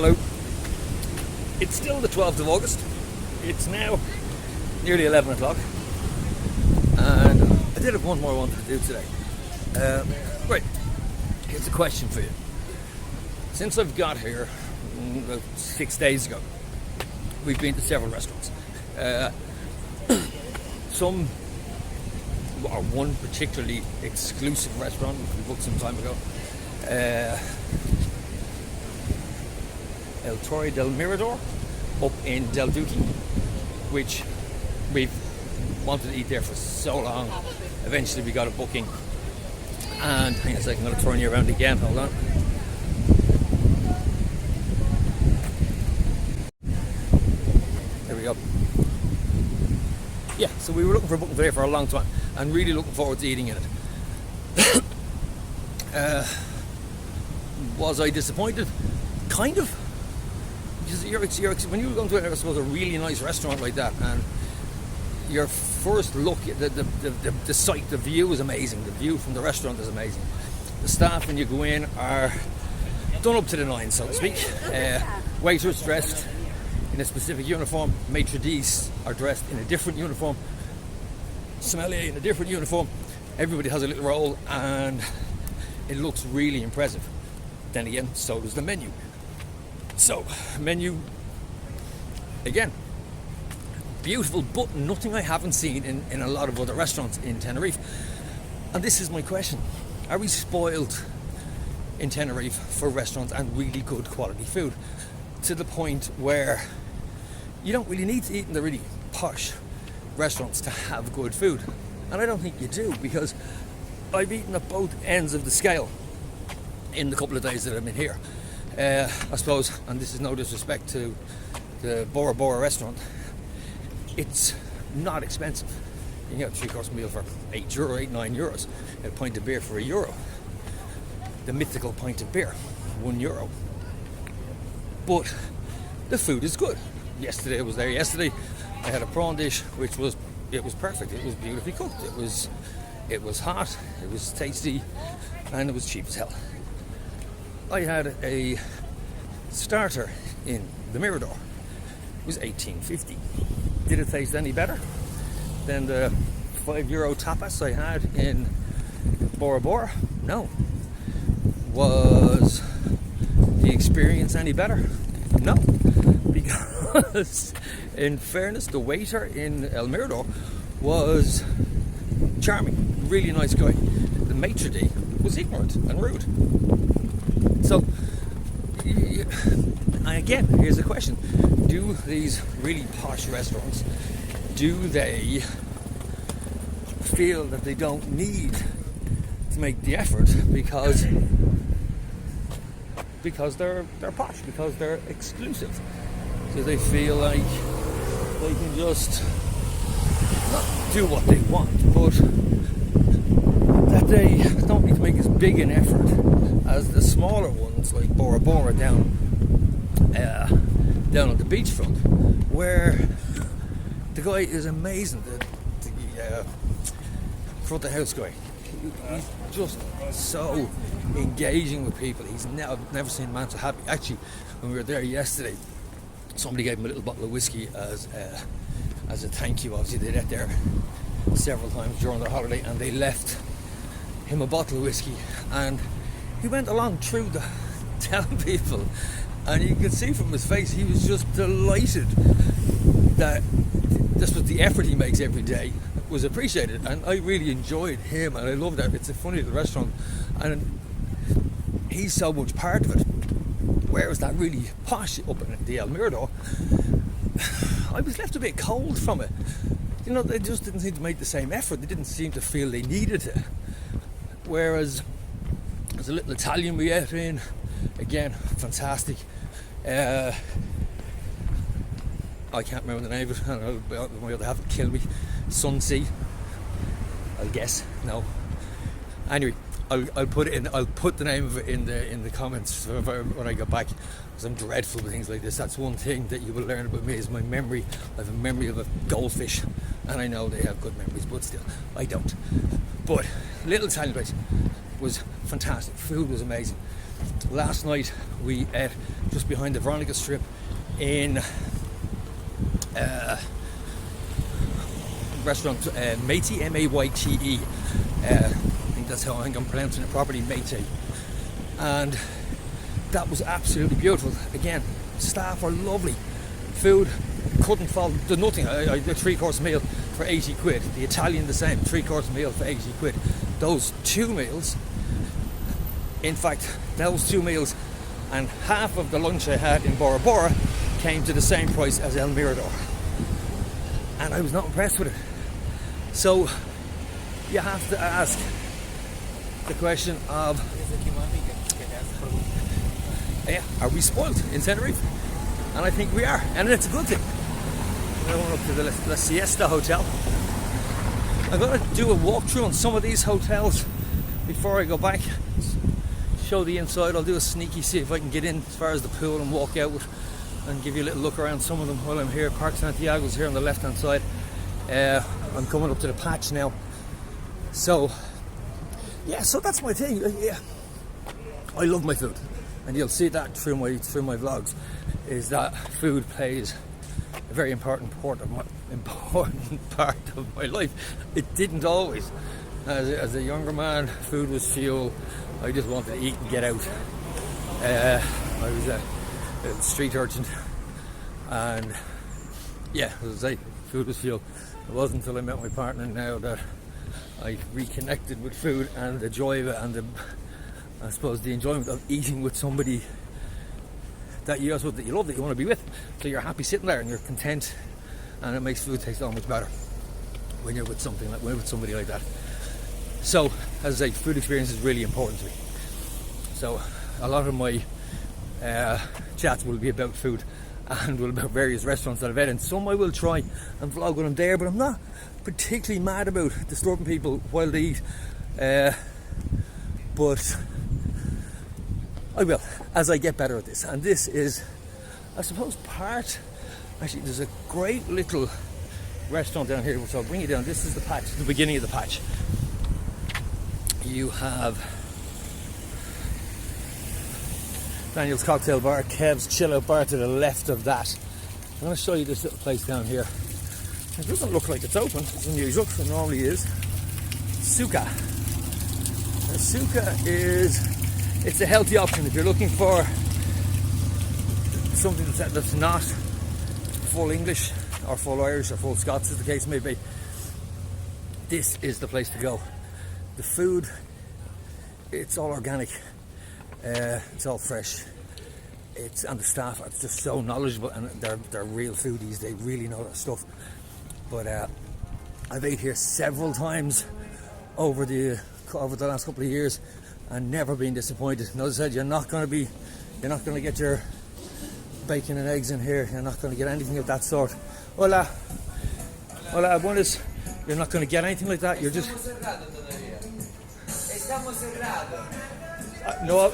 Hello. It's still the 12th of August. It's now nearly 11 o'clock. And I did have one more I wanted to do today. Right, here's a question for you. Since I've got here about 6 days ago, we've been to several restaurants. One particularly exclusive restaurant which we booked some time ago. El Torre del Mirador up in Del Duque, which we've wanted to eat there for so long. Eventually we got a booking, and hang on a second, I'm going to turn you around again, hold on. There we go. Yeah, so we were looking for a booking there for a long time and really looking forward to eating in it. Was I disappointed? Kind of. Because when you go to a really nice restaurant like that, and your first look at the site, the view is amazing. The view from the restaurant is amazing. The staff when you go in are done up to the nines, so to speak. Waiters dressed in a specific uniform. Maitre d's are dressed in a different uniform. Sommelier in a different uniform. Everybody has a little role, and it looks really impressive. Then again, so does the menu. So, menu, again, beautiful, but nothing I haven't seen in a lot of other restaurants in Tenerife. And this is my question. Are we spoiled in Tenerife for restaurants and really good quality food? To the point where you don't really need to eat in the really posh restaurants to have good food. And I don't think you do, because I've eaten at both ends of the scale in the couple of days that I've been here. I suppose, and this is no disrespect to the Bora Bora restaurant, it's not expensive. You can get a three-course meal for €9, a pint of beer for €1. The mythical pint of beer, €1. But the food is good. Yesterday I was there. Yesterday I had a prawn dish, which was perfect. It was beautifully cooked. It was hot. It was tasty, and it was cheap as hell. I had a starter in the Mirador. It was $18.50. Did it taste any better than the €5 tapas I had in Bora Bora? No. Was the experience any better? No. Because, in fairness, the waiter in El Mirador was charming, really nice guy. The maitre d' was ignorant and rude. So, again, here's the question. Do these really posh restaurants, do they feel that they don't need to make the effort because they're posh, because they're exclusive? Do they feel like they can just not do what they want, but that they don't need to make as big an effort as the smaller ones like Bora Bora down on the beachfront, where the guy is amazing, the front of house guy. He's just so engaging with people. I've never seen a man so happy. Actually, when we were there yesterday, somebody gave him a little bottle of whiskey as a thank you. Obviously they did that there several times during their holiday, and they left him a bottle of whiskey, and he went along through the telling people, and you could see from his face he was just delighted that this was the effort he makes every day was appreciated. And I really enjoyed him, and I love that. It's a funny little restaurant, and he's so much part of it. Whereas that really posh up in the El Mirador, I was left a bit cold from it. You know, they just didn't seem to make the same effort. They didn't seem to feel they needed it. Whereas there's a little Italian we ate in, again, fantastic. I can't remember the name of it. I don't know, my other half would kill me. Sunsea, I'll guess. No. Anyway, I'll put it in. I'll put the name of it in the comments when I get back, because I'm dreadful with things like this. That's one thing that you will learn about me, is my memory. I have a memory of a goldfish, and I know they have good memories, but still, I don't. But little Italian place, was fantastic. Food was amazing. Last night we ate just behind the Veronica Strip in restaurant Métis, M-A-Y-T-E. I think that's how I'm pronouncing it properly, Métis. And that was absolutely beautiful. Again, staff are lovely. Food couldn't fault. There's nothing. I did a 3-course meal for 80 quid. The Italian the same, 3-course meal for 80 quid. Those 2 meals, in fact, those 2 meals and half of the lunch I had in Bora Bora came to the same price as El Mirador. And I was not impressed with it. So you have to ask the question of, yeah, are we spoiled in Tenerife? And I think we are, and it's a good thing. We're going up to the La Siesta Hotel. I'm going to do a walkthrough on some of these hotels before I go back. Show the inside. I'll do a sneaky, see if I can get in as far as the pool and walk out and give you a little look around some of them while I'm here. Park Santiago's here on the left hand side. I'm coming up to the patch now. So yeah, so that's my thing. Yeah, I love my food, and you'll see that through my vlogs, is that food plays a very important part of my life. It didn't always. As a younger man, food was fuel. I just wanted to eat and get out. I was a street urchin, and yeah, as I say, food was fuel. It wasn't until I met my partner now that I reconnected with food and the joy of it, and I suppose the enjoyment of eating with somebody that you love, that you want to be with. So you're happy sitting there and you're content, and it makes food taste so much better when you're with somebody like that. So, as I say, food experience is really important to me. So a lot of my chats will be about food and will about various restaurants that I've had, and some I will try and vlog when I'm there, but I'm not particularly mad about disturbing people while they eat. But I will, as I get better at this. And this is, I suppose, actually there's a great little restaurant down here, which I'll bring you down. This is the patch, the beginning of the patch. You have Daniel's Cocktail Bar, Kev's Chill Out Bar to the left of that. I'm going to show you this little place down here. It doesn't look like it's open, it's unusual, it normally is. Suka. Now, Suka it's a healthy option if you're looking for something that's not full English or full Irish or full Scots, as the case may be. This is the place to go. The food, it's all organic, it's all fresh, and the staff are just so knowledgeable, and they're real foodies. They really know their stuff. But I've ate here several times over the last couple of years and never been disappointed. And as I said, you're not going to get your bacon and eggs in here. You're not going to get anything of that sort. Hola, buenas. You're not going to get anything like that. You're just no,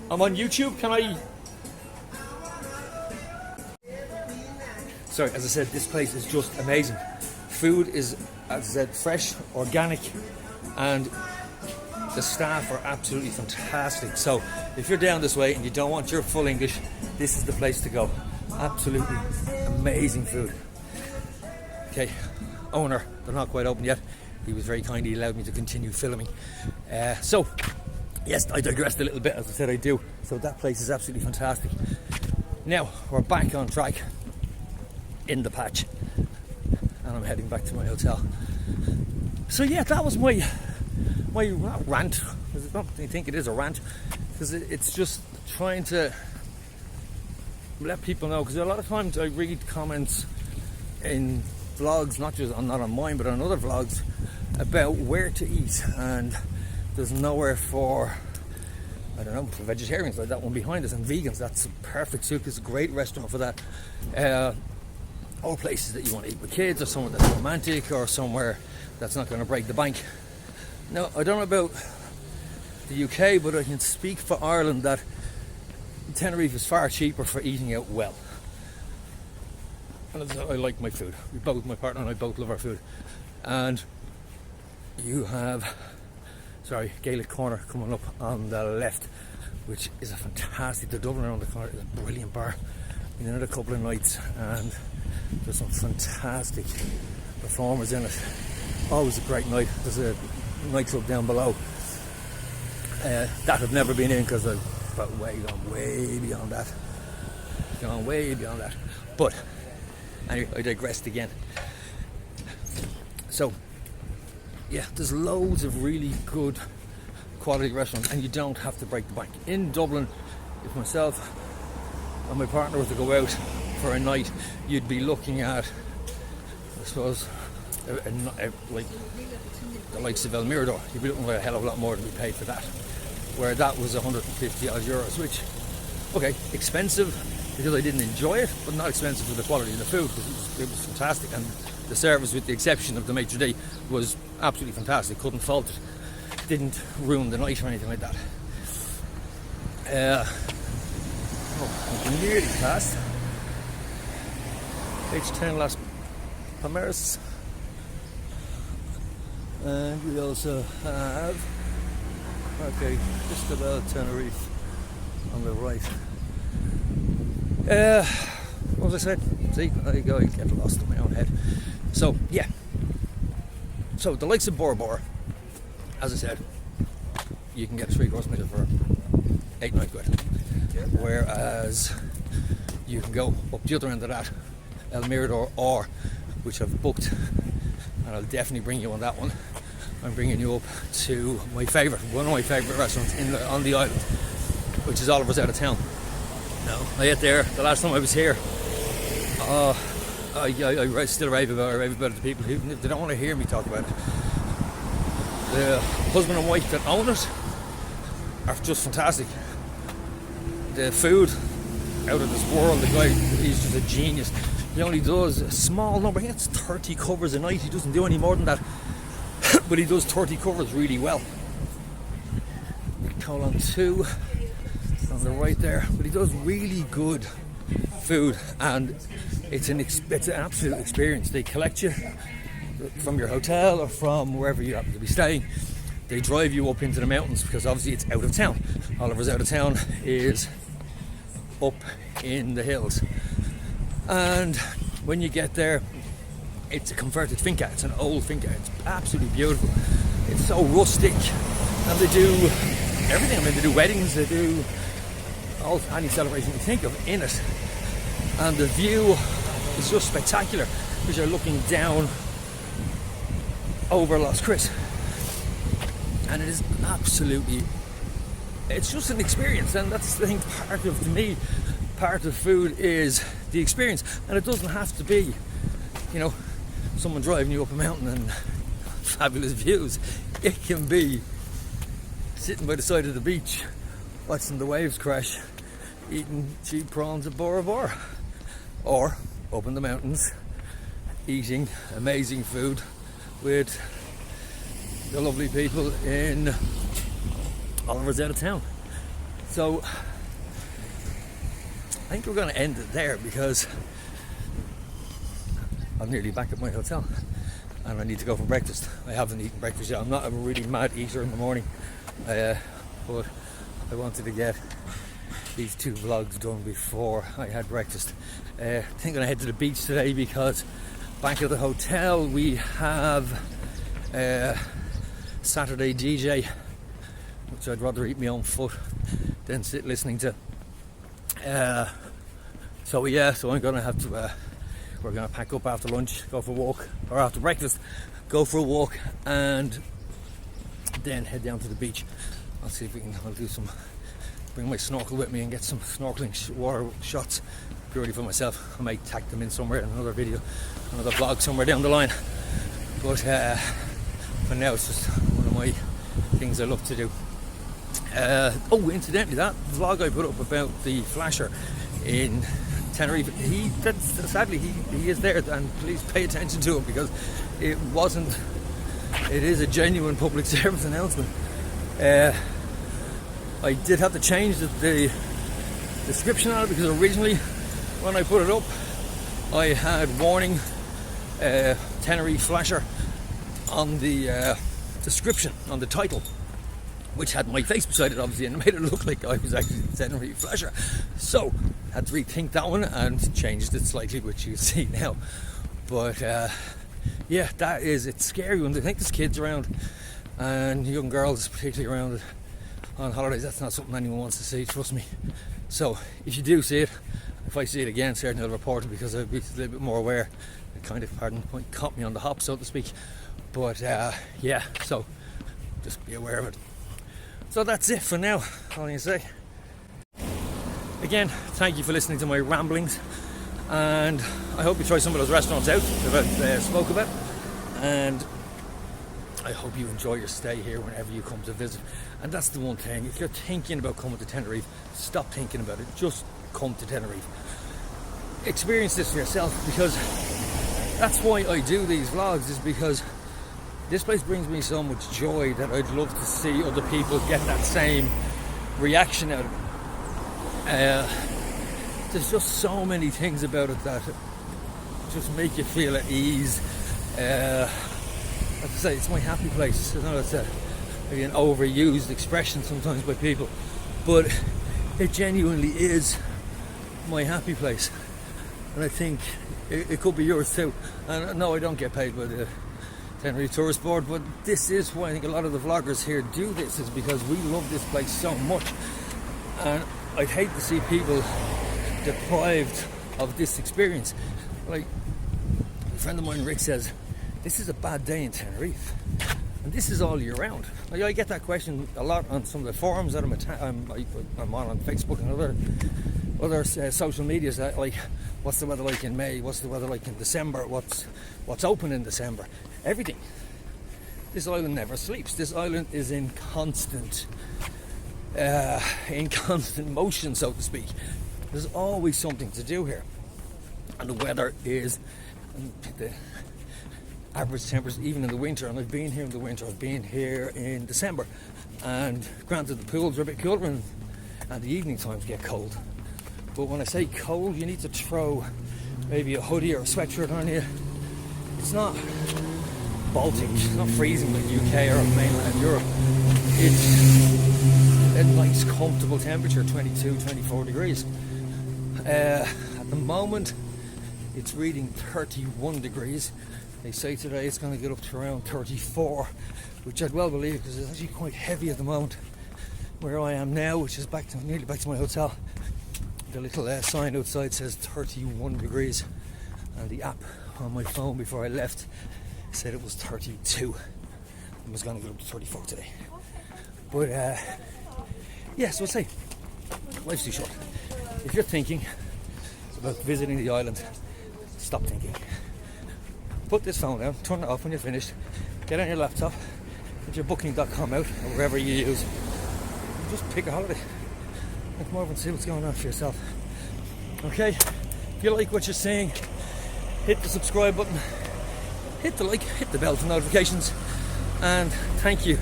I'm on YouTube. Can I? Sorry, as I said, this place is just amazing. Food is, as I said, fresh, organic, and the staff are absolutely fantastic. So if you're down this way and you don't want your full English, this is the place to go. Absolutely amazing food. Okay, owner, they're not quite open yet. He was very kind, he allowed me to continue filming. So, yes, I digressed a little bit, as I said I do. So that place is absolutely fantastic. Now, we're back on track in the patch, and I'm heading back to my hotel. So yeah, that was my rant. I don't think it is a rant, because it's just trying to let people know, because a lot of times I read comments in vlogs, not on mine, but on other vlogs, about where to eat, and there's nowhere for, I don't know, for vegetarians, like that one behind us, and vegans. That's a perfect soup. It's a great restaurant for that. Or places that you want to eat with kids, or somewhere that's romantic, or somewhere that's not going to break the bank. Now, I don't know about the UK, but I can speak for Ireland that Tenerife is far cheaper for eating out well. And I like my food. My partner and I both love our food. And you have sorry, Gaelic Corner coming up on the left, which is a fantastic, the Dublin around the corner is a brilliant bar. Been in it a couple of nights and there's some fantastic performers in it. Always a great night. There's a nightclub down below that I've never been in because I've gone way beyond that. But anyway, I digressed again. So yeah, there's loads of really good quality restaurants and you don't have to break the bank. In Dublin, if myself and my partner were to go out for a night, you'd be looking at, I suppose, like the likes of El Mirador. You'd be looking at a hell of a lot more than we paid for that. Where that was 150 odd euros, which, okay, expensive because I didn't enjoy it, but not expensive for the quality of the food because it was fantastic, and the service, with the exception of the maitre d', was absolutely fantastic. Couldn't fault it. Didn't ruin the night or anything like that. I'm nearly past H10 Las Palmeras, and we also have just about Tenerife on the right. What was I saying? See, I get lost in my own head. So yeah, so the likes of Bora Bora, as I said, you can get a 3-course meal for 8-9 quid. Whereas you can go up the other end of that, El Mirador, or, which I've booked, and I'll definitely bring you on that one, I'm bringing you up to one of my favourite restaurants on the island, which is Oliver's Out of Town. Now, I ate there the last time I was here. I still rave about it to people, even if they don't want to hear me talk about it. The husband and wife that own it are just fantastic. The food, out of this world. The guy, he's just a genius. He only does a small number, I think it's 30 covers a night. He doesn't do any more than that, but he does 30 covers really well. Colon 2 on the right there, but he does really good food, and it's an absolute experience. They collect you from your hotel or from wherever you happen to be staying. They drive you up into the mountains because obviously it's out of town. Oliver's Out of Town is up in the hills, and when you get there, it's a converted finca. It's an old finca. It's absolutely beautiful. It's so rustic, and they do everything. I mean, they do weddings, they do any celebration you think of in it, and the view is just spectacular because you're looking down over Las Cris, and it is absolutely, it's just an experience. And that's the thing, part of food is the experience, and it doesn't have to be, someone driving you up a mountain and fabulous views. It can be sitting by the side of the beach watching the waves crash, eating cheap prawns at Bora Bora, or up in the mountains eating amazing food with the lovely people in Oliver's Out of Town. So I think we're going to end it there because I'm nearly back at my hotel and I need to go for breakfast. I haven't eaten breakfast yet. I'm not a really mad eater in the morning, but I wanted to get these 2 vlogs done before I had breakfast. I think I'm going to head to the beach today because back at the hotel we have Saturday DJ, which I'd rather eat my own foot than sit listening to. So I'm going to have to, we're going to pack up after lunch, go for a walk, or after breakfast, go for a walk, and then head down to the beach. I'll see if I'll do some, bring my snorkel with me and get some snorkeling water shots purely for myself. I might tack them in somewhere in another video, another vlog somewhere down the line. But for now, it's just one of my things I love to do. Incidentally, that vlog I put up about the flasher in Tenerife, sadly he is there, and please pay attention to it because it is a genuine public service announcement. I did have to change the description on it because originally when I put it up I had warning Tenerife flasher on the description, on the title, which had my face beside it obviously, and made it look like I was actually the Tenerife flasher. So had to rethink that one and changed it slightly, which you see now. But yeah, it's scary when they think there's kids around and young girls particularly around on holidays. That's not something anyone wants to see, trust me. So if you do see it, if I see it again, certainly I'll report it, because I'll be a little bit more aware. It kind of, pardon, caught me on the hop, so to speak. But yeah, so just be aware of it. So that's it for now, all I can say. Again, thank you for listening to my ramblings, and I hope you try some of those restaurants out that I spoke about, and I hope you enjoy your stay here whenever you come to visit. And that's the one thing, if you're thinking about coming to Tenerife, stop thinking about it, just come to Tenerife. Experience this for yourself, because that's why I do these vlogs, is because this place brings me so much joy that I'd love to see other people get that same reaction out of it. There's just so many things about it that just make you feel at ease. Like I say, it's my happy place. I know it's maybe an overused expression sometimes by people, but it genuinely is my happy place, and I think it could be yours too. And no, I don't get paid by the Tenerife Tourist Board, but this is why I think a lot of the vloggers here do this, is because we love this place so much, and I'd hate to see people deprived of this experience. Like a friend of mine, Rick, says this is a bad day in Tenerife, and this is all year round. Like, I get that question a lot on some of the forums that I'm on Facebook and other social medias. That, like, what's the weather like in May? What's the weather like in December? What's open in December? Everything. This island never sleeps. This island is in constant motion, so to speak. There's always something to do here, and the weather is the average temperatures even in the winter. And I've been here in the winter. I've been here in December, and granted the pools are a bit cooler and the evening times get cold. But when I say cold, you need to throw maybe a hoodie or a sweatshirt on you. It's not Baltic, it's not freezing like UK or mainland Europe. It's a nice comfortable temperature, 22, 24 degrees. At the moment it's reading 31 degrees. They say today it's going to get up to around 34, which I'd well believe, because it's actually quite heavy at the moment where I am now, which is nearly back to my hotel. The little sign outside says 31 degrees, and the app on my phone before I left said it was 32 and was going to get up to 34 today. But yeah, so I'd say life's too short. If you're thinking about visiting the island, stop thinking. Put this phone down, turn it off when you're finished, get on your laptop, get your booking.com out, or wherever you use, and just pick a holiday and come over and see what's going on for yourself. Okay, if you like what you're seeing, hit the subscribe button, hit the like, hit the bell for notifications, and thank you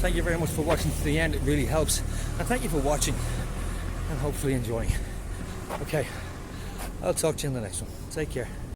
very much for watching to the end. It really helps, and thank you for watching and hopefully enjoying. Okay, I'll talk to you in the next one. Take care.